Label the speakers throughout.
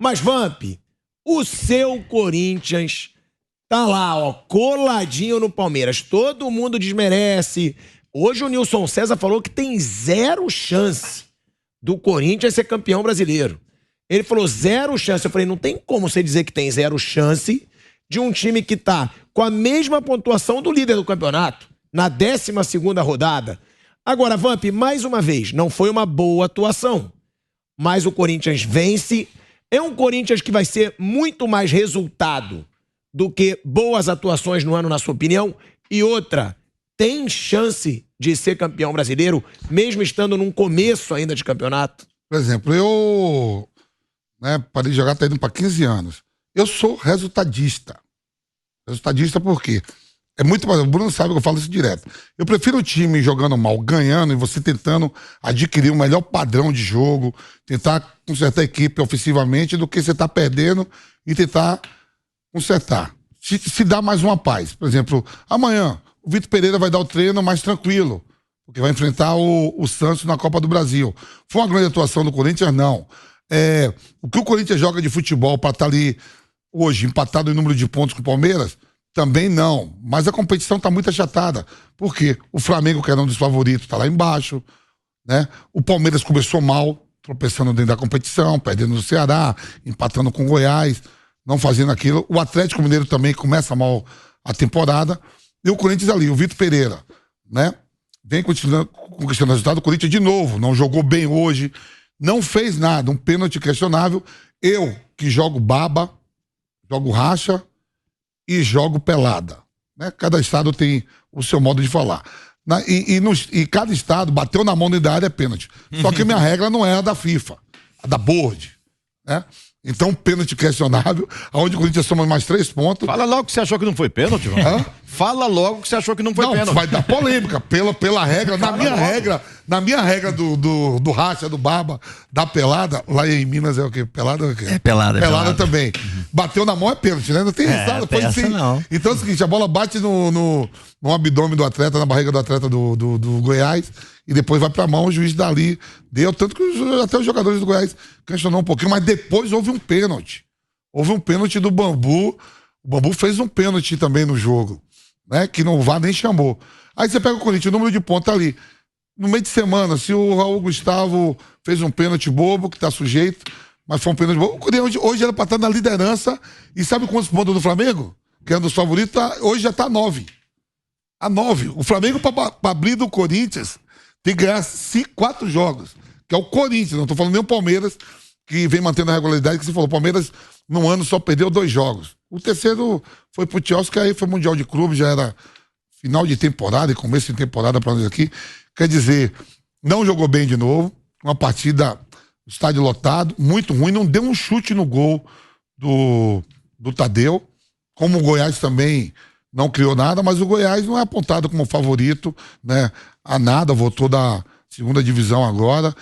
Speaker 1: Mas, Vamp, o seu Corinthians tá lá, ó, coladinho no Palmeiras. Todo mundo desmerece. Hoje o Nilson César falou que tem zero chance do Corinthians ser campeão brasileiro. Ele falou zero chance. Eu falei, não tem como você dizer que tem zero chance de um time que tá com a mesma pontuação do líder do campeonato, na 12ª rodada. Agora, Vamp, mais uma vez, não foi uma boa atuação, mas o Corinthians vence. É um Corinthians que vai ser muito mais resultado do que boas atuações no ano, na sua opinião? E outra, tem chance de ser campeão brasileiro, mesmo estando num começo ainda de campeonato?
Speaker 2: Por exemplo, eu parei de jogar, tá indo para 15 anos. Eu sou resultadista. Resultadista por quê? É muito mais. O Bruno sabe que eu falo isso direto. Eu prefiro o time jogando mal, ganhando, e você tentando adquirir um melhor padrão de jogo, tentar consertar a equipe ofensivamente, do que você tá perdendo e tentar consertar. Se dá mais uma paz. Por exemplo, amanhã o Vitor Pereira vai dar o treino mais tranquilo, porque vai enfrentar o Santos na Copa do Brasil. Foi uma grande atuação do Corinthians? Não. O que o Corinthians joga de futebol para estar ali hoje empatado em número de pontos com o Palmeiras? Também não. Mas a competição está muito achatada. Por quê? O Flamengo, que era um dos favoritos, está lá embaixo, né? O Palmeiras começou mal, tropeçando dentro da competição, perdendo no Ceará, empatando com o Goiás, não fazendo aquilo. O Atlético Mineiro também começa mal a temporada. E o Corinthians ali, o Vitor Pereira, né? Vem conquistando resultado. O Corinthians, de novo, não jogou bem hoje, não fez nada, um pênalti questionável. Eu, que jogo baba, jogo racha e jogo pelada, né? Cada estado tem o seu modo de falar. E cada estado bateu na mão da área é pênalti. Só que minha regra não é a da FIFA, a da Board, né? Então, pênalti questionável, aonde o Corinthians soma mais 3 pontos.
Speaker 3: Fala logo que você achou que não foi pênalti, mano. Fala logo que você achou que não foi pênalti.
Speaker 2: Não, vai dar polêmica, pela regra, na minha regra do racha, do baba, da pelada, lá em Minas é o quê? Pelada é o quê?
Speaker 4: É pelada.
Speaker 2: Pelada também. Bateu na mão é pênalti, né? Não tem risada, foi assim.
Speaker 4: Não.
Speaker 2: Então é o seguinte, a bola bate no abdômen do atleta, na barriga do atleta do Goiás, e depois vai pra mão, o juiz dali deu, tanto que até os jogadores do Goiás questionou um pouquinho, mas depois houve um pênalti. Houve um pênalti do Bambu. O Bambu fez um pênalti também no jogo, né? Que não VAR nem chamou. Aí você pega o Corinthians, o número de pontos ali. No meio de semana, se o Raul Gustavo fez um pênalti bobo, que tá sujeito, mas foi um pênalti bobo. O Corinthians hoje era pra estar na liderança. E sabe quantos pontos do Flamengo? Que é um dos favoritos, hoje já tá 9. A 9. O Flamengo, pra abrir do Corinthians, tem que ganhar 4 jogos. Que é o Corinthians, não tô falando nem o Palmeiras, que vem mantendo a regularidade, que você falou, o Palmeiras no ano só perdeu 2 jogos. O terceiro foi pro Chelsea, que aí foi Mundial de Clube, já era final de temporada e começo de temporada para nós aqui. Quer dizer, não jogou bem de novo, uma partida, estádio lotado, muito ruim, não deu um chute no gol do Tadeu, como o Goiás também não criou nada, mas o Goiás não é apontado como favorito, né, a nada, voltou da 2ª divisão agora,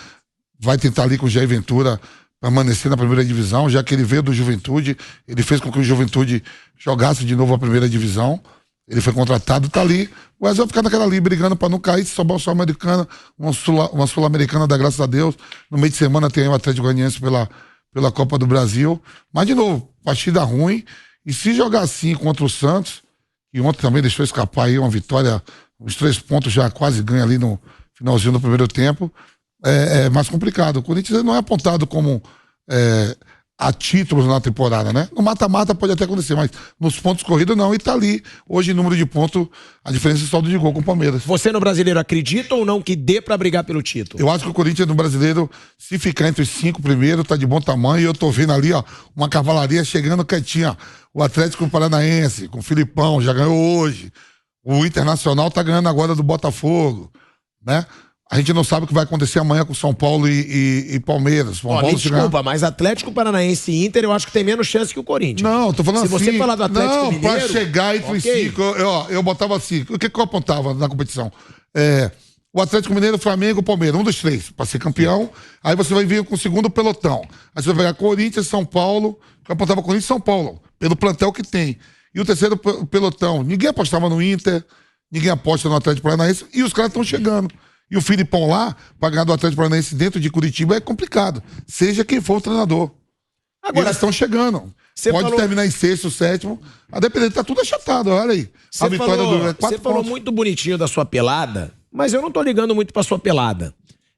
Speaker 2: vai tentar ali com o Jair Ventura permanecer na 1ª divisão, já que ele veio do Juventude, ele fez com que o Juventude jogasse de novo a 1ª divisão, ele foi contratado, tá ali, o Goiás vai ficar naquela ali, brigando para não cair, se sobrar uma Sul-Americana, uma Sul-Americana da graças a Deus, no meio de semana tem o Atlético Goianiense pela Copa do Brasil, mas de novo, partida ruim, e se jogar assim contra o Santos, e ontem também deixou escapar aí uma vitória, os 3 pontos já quase ganha ali no finalzinho do primeiro tempo, é mais complicado. O Corinthians não é apontado como a títulos na temporada, né? No mata-mata pode até acontecer, mas nos pontos corridos não, e tá ali. Hoje, número de pontos, a diferença é saldo de gol com o Palmeiras.
Speaker 1: Você no Brasileiro acredita ou não que dê pra brigar pelo título?
Speaker 2: Eu acho que o Corinthians no Brasileiro, se ficar entre os 5 primeiros, tá de bom tamanho, e eu tô vendo ali, ó, uma cavalaria chegando quietinha. O Atlético Paranaense, com o Filipão, já ganhou hoje. O Internacional tá ganhando agora do Botafogo, né? A gente não sabe o que vai acontecer amanhã com São Paulo e Palmeiras.
Speaker 1: Desculpa, mas Atlético Paranaense e Inter eu acho que tem menos chance que o Corinthians.
Speaker 2: Não, tô falando
Speaker 1: Se
Speaker 2: assim...
Speaker 1: Se você falar do Atlético
Speaker 2: Mineiro... Não, pra chegar entre os 5, eu botava assim. O que eu apontava na competição? O Atlético Mineiro, o Flamengo, o Palmeiras, um dos 3, pra ser campeão. Aí você vai vir com o 2º pelotão. Aí você vai pegar Corinthians, São Paulo. Eu apontava Corinthians e São Paulo, pelo plantel que tem. E o 3º pelotão, ninguém apostava no Inter, ninguém aposta no Atlético Paranaense, e os caras estão chegando. E o Filipão lá, pra ganhar do Atlético Paranaense dentro de Curitiba, é complicado. Seja quem for o treinador. Agora, eles estão chegando. Pode terminar em sexto, sétimo. A depender, tá tudo achatado, olha aí. A vitória
Speaker 1: Você falou muito bonitinho da sua pelada, mas eu não tô ligando muito pra sua pelada.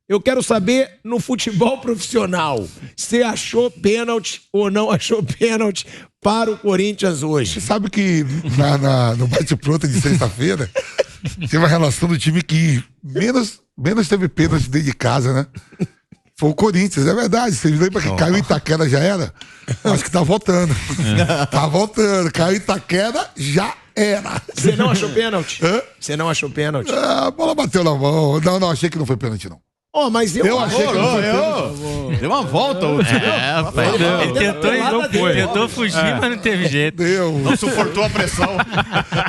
Speaker 1: Eu quero saber, no futebol profissional, você achou pênalti ou não achou pênalti para o Corinthians hoje?
Speaker 2: Você sabe que no bate-pronto de sexta-feira, teve uma relação do time que menos teve pênalti dentro de casa, né? Foi o Corinthians, é verdade. Você lembra que caiu em Itaquera, já era? Acho que tá voltando. Tá voltando. Caiu em Itaquera, já era.
Speaker 1: Você não achou pênalti? Você não achou pênalti?
Speaker 2: A bola bateu na mão. Não, achei que não foi pênalti, não.
Speaker 1: Mas eu
Speaker 2: achei que não foi pênalti.
Speaker 3: Deu uma volta.
Speaker 4: Ele tentou fugir, mas não teve jeito.
Speaker 3: Não suportou a pressão.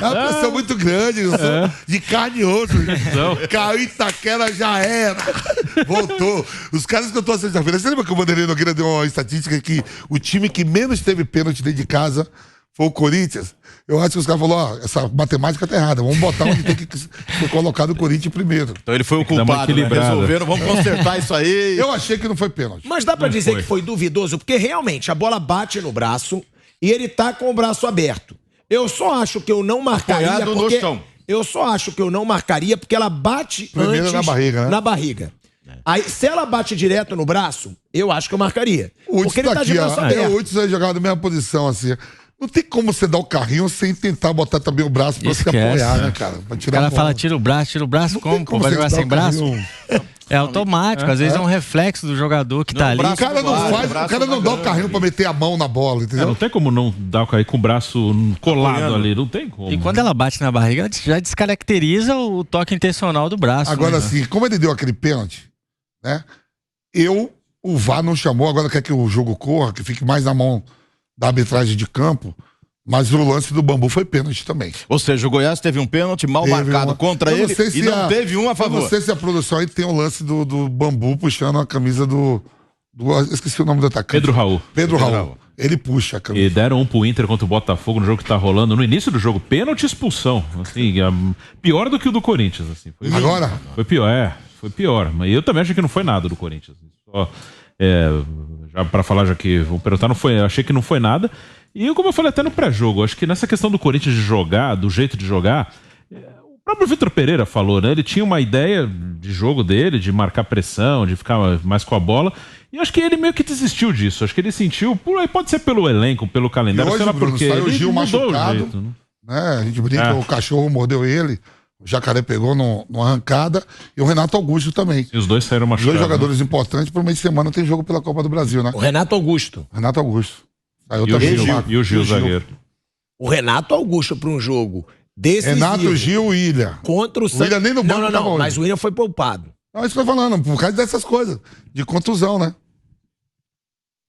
Speaker 2: É uma pressão muito grande, de carne e osso. Caiu em Itaquera, já era. Voltou. Os caras que eu tô sexta-feira. Você lembra que o Vanderlei Nogueira deu uma estatística que o time que menos teve pênalti dentro de casa foi o Corinthians? Eu acho que os caras falaram, essa matemática tá errada, vamos botar onde tem que ser colocado o Corinthians primeiro.
Speaker 3: Então ele foi o culpado, né? Resolveram, vamos consertar isso aí.
Speaker 2: Eu achei que não foi pênalti.
Speaker 1: Mas dá pra dizer que foi duvidoso, porque realmente a bola bate no braço e ele tá com o braço aberto. Eu só acho que eu não marcaria
Speaker 3: apoiado
Speaker 1: porque...
Speaker 3: no chão.
Speaker 1: Eu só acho que eu não marcaria porque ela bate
Speaker 2: primeiro
Speaker 1: antes
Speaker 2: na barriga, né?
Speaker 1: Na barriga. Aí, se ela bate direto no braço, eu acho que eu marcaria. Porque ele tá de braço aberto.
Speaker 2: O Hudson vai jogar na mesma posição, assim. Não tem como você dar o carrinho sem tentar botar também o braço pra você apoiar, né, cara? Pra tirar
Speaker 4: o cara fala, tira o braço como? Vai jogar sem braço? É automático, às vezes é um reflexo do jogador que tá ali.
Speaker 2: O cara não dá o carrinho pra meter a mão na bola, entendeu?
Speaker 5: Não tem como não dar o carrinho com o braço colado ali, não tem como.
Speaker 4: E quando ela bate na barriga, já descaracteriza o toque intencional do braço.
Speaker 2: Agora, assim, como ele deu aquele pênalti, né? O VAR não chamou, agora quer que o jogo corra, que fique mais na mão da arbitragem de campo, mas o lance do Bambu foi pênalti também.
Speaker 3: Ou seja, o Goiás teve um pênalti mal marcado contra ele e não teve um a favor.
Speaker 2: Eu não sei se a produção aí tem o lance do Bambu puxando a camisa do esqueci o nome do atacante.
Speaker 5: Pedro Raul.
Speaker 2: Ele puxa a camisa.
Speaker 5: E deram um pro Inter contra o Botafogo no jogo que tá rolando. No início do jogo, pênalti e expulsão. Assim, pior do que o do Corinthians. Assim.
Speaker 2: Agora?
Speaker 5: Foi pior, foi pior. Mas eu também achei que não foi nada do Corinthians. Só... já para falar, já que vou perguntar, achei que não foi nada. E como eu falei até no pré-jogo, acho que nessa questão do Corinthians de jogar, do jeito de jogar, o próprio Vitor Pereira falou, né? Ele tinha uma ideia de jogo dele, de marcar pressão, de ficar mais com a bola. E acho que ele meio que desistiu disso. Acho que ele sentiu, pode ser pelo elenco, pelo calendário, sei lá porque
Speaker 2: saiu o Gil machucado,
Speaker 5: jeito,
Speaker 2: né? A gente brinca, o cachorro mordeu ele. O Jacaré pegou numa arrancada e o Renato Augusto também.
Speaker 5: E os dois saíram machucados.
Speaker 2: Dois jogadores importantes. Por meio de semana tem jogo pela Copa do Brasil, né?
Speaker 1: O Renato Augusto.
Speaker 2: Saiu
Speaker 5: e o Gil, zagueiro.
Speaker 1: O Renato Augusto para um jogo decisivo.
Speaker 2: Renato, Gil, William.
Speaker 1: Contra o Santos.
Speaker 2: William nem no banco
Speaker 1: Não, mas o William foi poupado.
Speaker 2: Não, isso que eu tô falando, por causa dessas coisas. De contusão, né?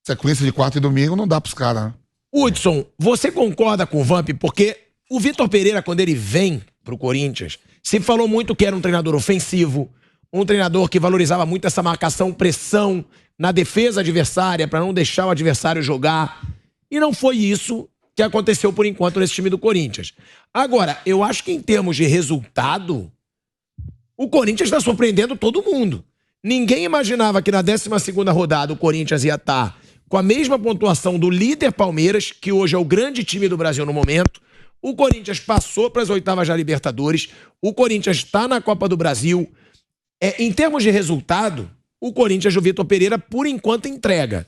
Speaker 2: Sequência de quarta e domingo não dá pros caras, né?
Speaker 1: Hudson, você concorda com o Vamp? Porque o Vitor Pereira, quando ele vem pro Corinthians, se falou muito que era um treinador ofensivo, um treinador que valorizava muito essa marcação, pressão na defesa adversária para não deixar o adversário jogar. E não foi isso que aconteceu por enquanto nesse time do Corinthians. Agora, eu acho que em termos de resultado, o Corinthians está surpreendendo todo mundo. Ninguém imaginava que na 12ª rodada o Corinthians ia estar com a mesma pontuação do líder Palmeiras, que hoje é o grande time do Brasil no momento. O Corinthians passou para as oitavas da Libertadores. O Corinthians está na Copa do Brasil. Em termos de resultado, o Corinthians do Vitor Pereira, por enquanto, entrega.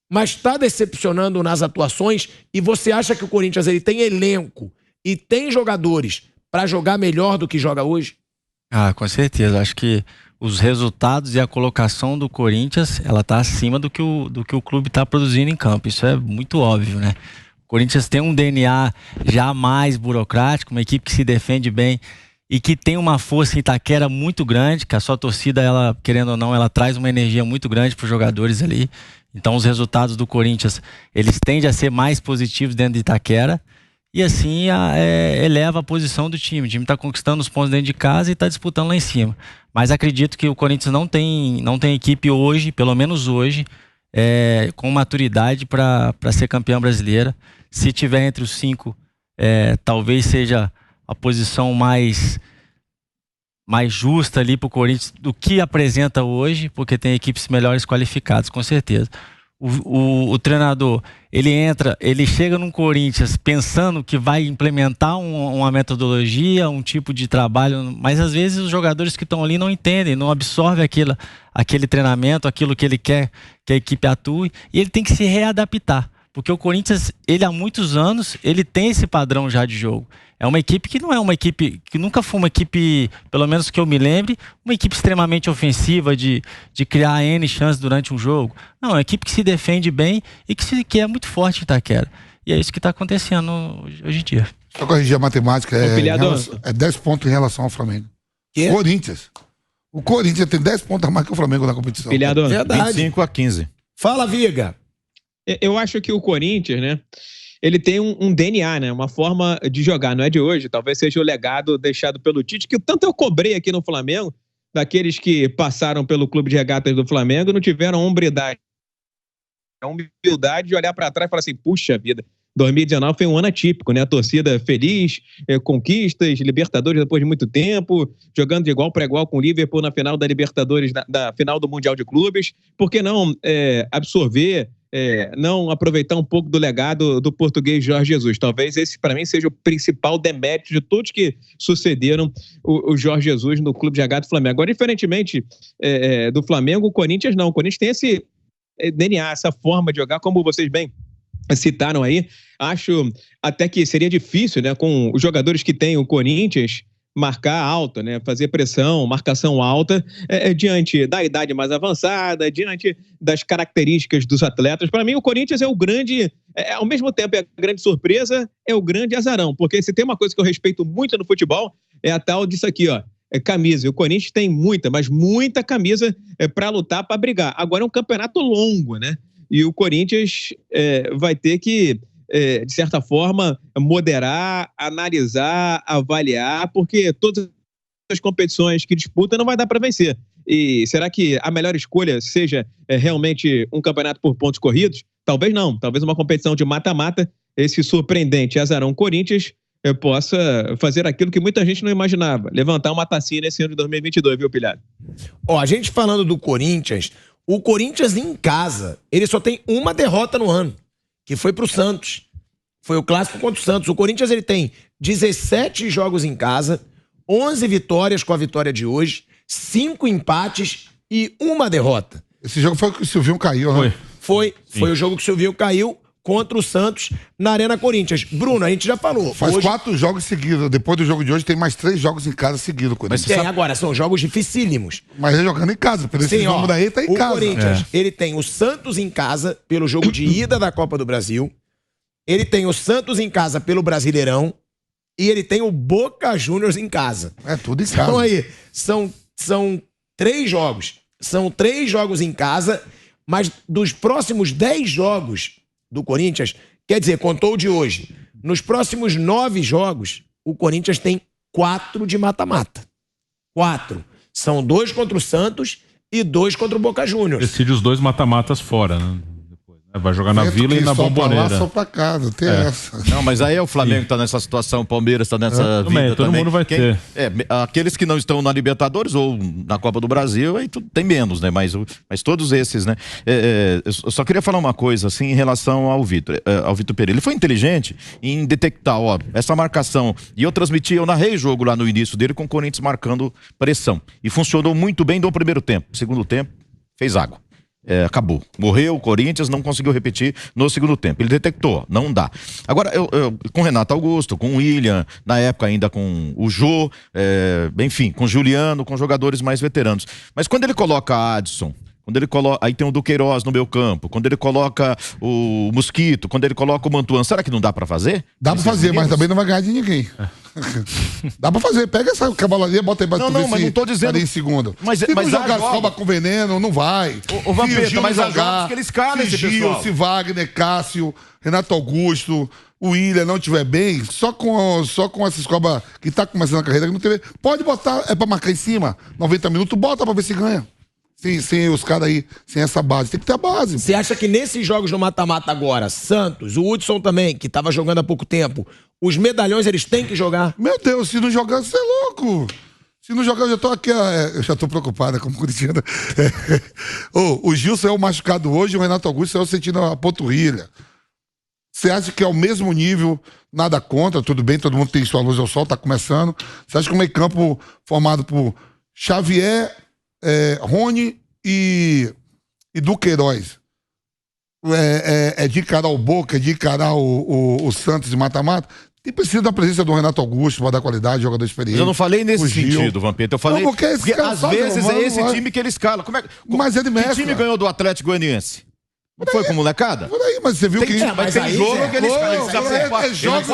Speaker 1: Mas está decepcionando nas atuações. E você acha que o Corinthians ele tem elenco e tem jogadores para jogar melhor do que joga hoje?
Speaker 4: Com certeza. Acho que os resultados e a colocação do Corinthians, ela está acima do que o clube está produzindo em campo. Isso é muito óbvio, né? O Corinthians tem um DNA já mais burocrático, uma equipe que se defende bem e que tem uma força em Itaquera muito grande, que a sua torcida, ela, querendo ou não, ela traz uma energia muito grande para os jogadores ali. Então os resultados do Corinthians, eles tendem a ser mais positivos dentro de Itaquera e assim eleva a posição do time. O time está conquistando os pontos dentro de casa e está disputando lá em cima. Mas acredito que o Corinthians não tem equipe hoje, pelo menos hoje, com maturidade para ser campeão brasileira. Se tiver entre os 5, talvez seja a posição mais justa ali para o Corinthians do que apresenta hoje, porque tem equipes melhores qualificadas, com certeza. o treinador, ele chega num Corinthians pensando que vai implementar uma metodologia, um tipo de trabalho, mas às vezes os jogadores que estão ali não entendem, não absorvem aquele treinamento, aquilo que ele quer que a equipe atue, e ele tem que se readaptar. Porque o Corinthians, ele há muitos anos, ele tem esse padrão já de jogo. É uma equipe que não é uma equipe, que nunca foi uma equipe, pelo menos que eu me lembre, uma equipe extremamente ofensiva de criar N chances durante um jogo. Não, é uma equipe que se defende bem e que é muito forte em Itaquera. E é isso que está acontecendo hoje em dia.
Speaker 2: Só corrigir a matemática, é 10 pontos em relação ao Flamengo.
Speaker 1: Que?
Speaker 2: Corinthians. O Corinthians tem 10 pontos a mais que o Flamengo na competição.
Speaker 6: Pilhador,
Speaker 1: Verdade.
Speaker 3: 25-15.
Speaker 1: Fala, Viga.
Speaker 6: Eu acho que o Corinthians, né, ele tem um DNA, né, uma forma de jogar, não é de hoje, talvez seja o legado deixado pelo Tite, que tanto eu cobrei aqui no Flamengo, daqueles que passaram pelo Clube de Regatas do Flamengo e não tiveram a humildade de olhar para trás e falar assim, puxa vida, 2019 foi um ano atípico, né? A torcida feliz, conquistas, Libertadores depois de muito tempo, jogando de igual para igual com o Liverpool na final da Libertadores, da final do Mundial de Clubes. Por que não absorver, não aproveitar um pouco do legado do português Jorge Jesus? Talvez esse, para mim, seja o principal demérito de todos que sucederam o Jorge Jesus no Clube de Regatas do Flamengo. Agora, diferentemente do Flamengo, o Corinthians não. O Corinthians tem esse DNA, essa forma de jogar, como vocês bem citaram aí. Acho até que seria difícil, né, com os jogadores que tem o Corinthians, marcar alta, né, fazer pressão, marcação alta, diante da idade mais avançada, diante das características dos atletas. Para mim, o Corinthians é o grande, ao mesmo tempo é a grande surpresa, é o grande azarão, porque se tem uma coisa que eu respeito muito no futebol, é a tal disso aqui, ó, camisa. O Corinthians tem muita, mas muita camisa para lutar, para brigar. Agora é um campeonato longo, né? E o Corinthians vai ter que, de certa forma, moderar, analisar, avaliar, porque todas as competições que disputa não vai dar para vencer. E será que a melhor escolha seja realmente um campeonato por pontos corridos? Talvez não. Talvez uma competição de mata-mata, esse surpreendente azarão Corinthians possa fazer aquilo que muita gente não imaginava, levantar uma tacinha nesse ano de 2022, viu, Pilhado?
Speaker 1: Ó, a gente falando do Corinthians, o Corinthians em casa, ele só tem uma derrota no ano, que foi pro Santos. Foi o clássico contra o Santos. O Corinthians, ele tem 17 jogos em casa, 11 vitórias com a vitória de hoje, 5 empates e uma derrota.
Speaker 2: Esse jogo foi que o Silvinho caiu, né?
Speaker 1: Foi o jogo que o Silvinho caiu contra o Santos na Arena Corinthians. Bruno, a gente já falou.
Speaker 2: Faz 4 jogos seguidos. Depois do jogo de hoje, tem mais 3 jogos em casa seguidos.
Speaker 1: Mas agora, são jogos dificílimos.
Speaker 2: Mas ele jogando em casa. Por esse jogo daí, tá em casa.
Speaker 1: O Corinthians, ele tem o Santos em casa pelo jogo de ida da Copa do Brasil. Ele tem o Santos em casa pelo Brasileirão. E ele tem o Boca Juniors em casa.
Speaker 2: É tudo em casa.
Speaker 1: Então aí, são 3 jogos. São 3 jogos em casa, mas dos próximos 10 jogos do Corinthians, quer dizer, contou o de hoje. Nos próximos 9 jogos, o Corinthians tem 4 de mata-mata. 4. São 2 contra o Santos e 2 contra o Boca Juniors.
Speaker 5: Decide os 2 mata-matas fora, né? Vai jogar na Vila e na Bomboneira.
Speaker 2: Só pra cá, não tem essa.
Speaker 3: Não, mas aí é o Flamengo que tá nessa situação, o Palmeiras tá nessa vida
Speaker 5: todo
Speaker 3: também.
Speaker 5: Mundo vai ter.
Speaker 3: Aqueles que não estão na Libertadores ou na Copa do Brasil, aí tem menos, né? Mas todos esses, né? Eu só queria falar uma coisa, assim, em relação ao Vitor Pereira. Ele foi inteligente em detectar, ó, essa marcação. E eu narrei o jogo lá no início dele com o Corinthians marcando pressão. E funcionou muito bem no primeiro tempo. Segundo tempo, fez água. Acabou. Morreu o Corinthians, não conseguiu repetir no segundo tempo. Ele detectou, não dá. Agora, com o Renato Augusto, com o William, na época ainda com o Jô, enfim, com o Juliano, com jogadores mais veteranos. Mas quando ele coloca a Adson, quando ele coloca, aí tem o Duqueiroz no meio campo, quando ele coloca o Mosquito, quando ele coloca o Mantuan, será que não dá pra fazer?
Speaker 2: Dá pra fazer, mas também não vai ganhar de ninguém. Dá pra fazer, pega essa cavalaria, bota aí pra
Speaker 3: não, mas não tô dizendo
Speaker 2: em segundo.
Speaker 3: Mas
Speaker 2: se não jogar Salva com veneno, não vai.
Speaker 3: O Vampeta, mas há jogos que eles calam esse pessoal.
Speaker 2: Se Wagner, Cássio, Renato Augusto, o William não estiver bem, só com essa escoba que tá começando a carreira, que não teve, pode botar, pra marcar em cima, 90 minutos, bota pra ver se ganha. Sem os caras aí, sem essa base. Tem que ter a base.
Speaker 1: Você acha que nesses jogos no mata-mata agora, Santos, o Hudson também, que tava jogando há pouco tempo, os medalhões eles têm que jogar?
Speaker 2: Meu Deus, se não jogar, você é louco. Se não jogar, eu já tô aqui, eu já tô preocupado, como corintiano. O Gilson é o machucado hoje, o Renato Augusto é o sentindo a panturrilha. Você acha que é o mesmo nível, nada contra, tudo bem, todo mundo tem sua luz ao sol, tá começando. Você acha que o meio campo formado por Xavier, Rony e Duqueiroz é de encarar o Boca, é de encarar o Santos de mata-mata? E precisa da presença do Renato Augusto para dar qualidade, jogador experiente.
Speaker 3: Mas eu não falei nesse sentido, Vampeta. Eu falei.
Speaker 2: Não, porque
Speaker 3: às vezes é esse time que ele escala.
Speaker 2: Mas ele mescla.
Speaker 3: Que time ganhou do Atlético Goianiense? Não foi com molecada?
Speaker 2: Por aí, mas você viu que...
Speaker 3: Mas tem jogo que ele escala.
Speaker 2: Jogos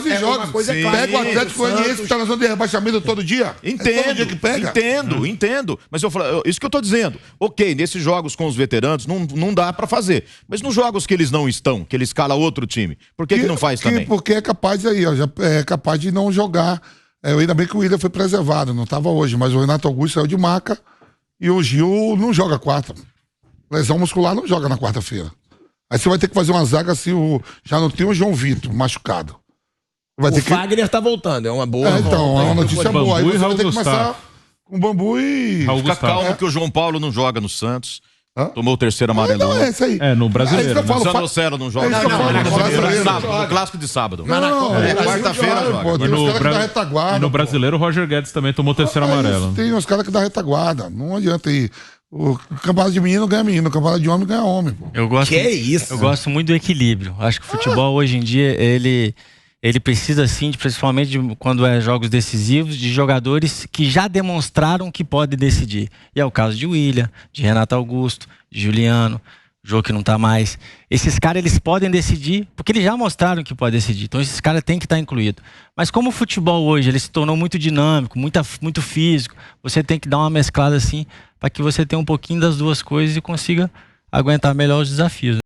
Speaker 2: e jogos. Pega o Atlético Goianiense que tá na zona de rebaixamento todo dia.
Speaker 3: Entendo. Mas eu falo, isso que eu tô dizendo. Ok, nesses jogos com os veteranos não dá pra fazer. Mas nos jogos que eles não estão, que ele escala outro time, por que não faz também?
Speaker 2: Porque é capaz aí, ó, é capaz de não jogar. Ainda bem que o William foi preservado, não tava hoje, mas o Renato Augusto saiu de maca e o Gil não joga quarta. Lesão muscular não joga na quarta-feira. Aí você vai ter que fazer uma zaga assim, já não tem o João Vitor machucado.
Speaker 1: O Fagner tá voltando, é uma boa.
Speaker 2: Então, é uma notícia boa. Aí você vai ter que
Speaker 5: Gustavo.
Speaker 2: começar com o Bambu e...
Speaker 3: Fica calmo que o João Paulo não joga no Santos. Tomou o terceiro amarelo.
Speaker 2: Não, é isso aí.
Speaker 5: No brasileiro.
Speaker 2: É isso que eu falo,
Speaker 3: Zanocelo não joga. No clássico de sábado.
Speaker 2: Quarta-feira joga.
Speaker 5: E no brasileiro, o Roger Guedes também tomou o terceiro amarelo.
Speaker 2: Tem uns caras que dá retaguarda. Não adianta ir. O campeonato de menino ganha menino, o campeonato de homem ganha homem. Pô.
Speaker 4: Eu gosto muito do equilíbrio. Acho que o futebol hoje em dia, ele precisa sim, principalmente quando é jogos decisivos, de jogadores que já demonstraram que podem decidir. E é o caso de William, de Renato Augusto, de Juliano, Jô que não tá mais. Esses caras, eles podem decidir, porque eles já mostraram que podem decidir. Então esses caras têm que estar incluídos. Mas como o futebol hoje, ele se tornou muito dinâmico, muito físico, você tem que dar uma mesclada assim, para que você tenha um pouquinho das duas coisas e consiga aguentar melhor os desafios.